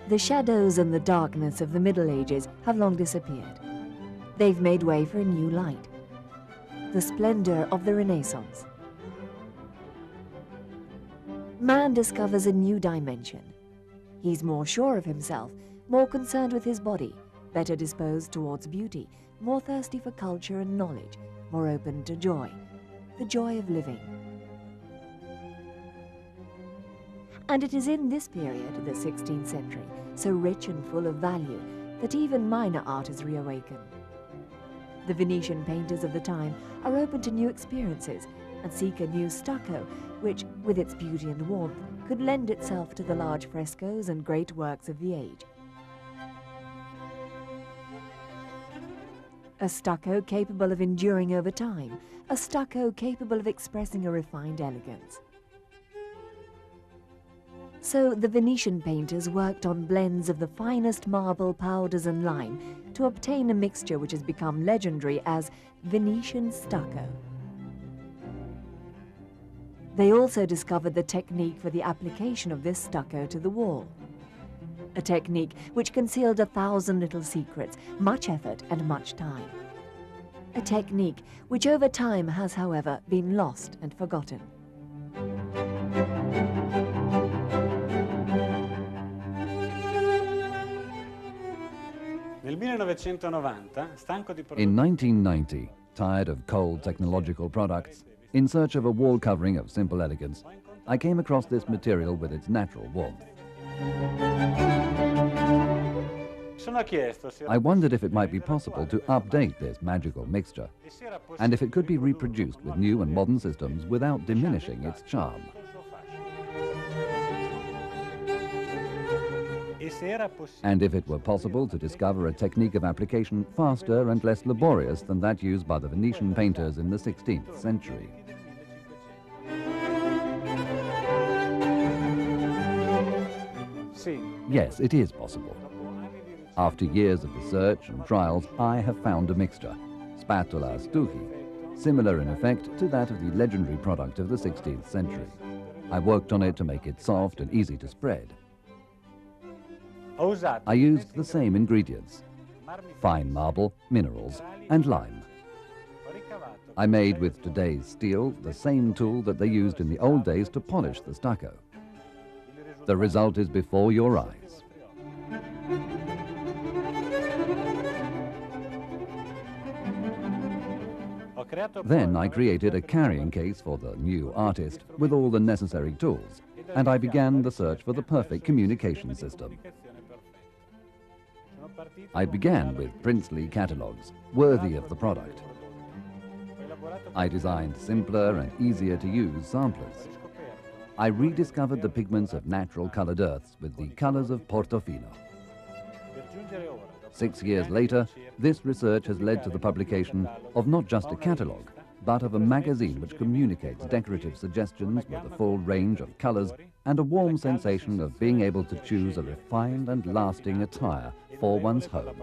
The shadows and the darkness of the Middle Ages have long disappeared. They've made way for a new light, the splendor of the Renaissance. Man discovers a new dimension. He's more sure of himself, more concerned with his body, better disposed towards beauty, more thirsty for culture and knowledge, more open to joy, the joy of living. And it is in this period, the 16th century, so rich and full of value, that even minor art is reawakened. The Venetian painters of the time are open to new experiences and seek a new stucco, which, with its beauty and warmth, could lend itself to the large frescoes and great works of the age. A stucco capable of enduring over time, a stucco capable of expressing a refined elegance. So the Venetian painters worked on blends of the finest marble, powders and lime to obtain a mixture which has become legendary as Venetian stucco. They also discovered the technique for the application of this stucco to the wall. A technique which concealed 1,000 little secrets, much effort and much time. A technique which over time has, however, been lost and forgotten. In 1990, tired of cold technological products, in search of a wall covering of simple elegance, I came across this material with its natural warmth. I wondered if it might be possible to update this magical mixture, and if it could be reproduced with new and modern systems without diminishing its charm. And if it were possible to discover a technique of application faster and less laborious than that used by the Venetian painters in the 16th century. Yes, it is possible. After years of research and trials, I have found a mixture, spatola stucchi, similar in effect to that of the legendary product of the 16th century. I worked on it to make it soft and easy to spread. I used the same ingredients, fine marble, minerals, and lime. I made with today's steel the same tool that they used in the old days to polish the stucco. The result is before your eyes. Then I created a carrying case for the new artist with all the necessary tools, and I began the search for the perfect communication system. I began with princely catalogues, worthy of the product. I designed simpler and easier to use samplers. I rediscovered the pigments of natural colored earths with the colors of Portofino. 6 years later, this research has led to the publication of not just a catalogue, but of a magazine which communicates decorative suggestions with a full range of colors and a warm sensation of being able to choose a refined and lasting attire for one's home.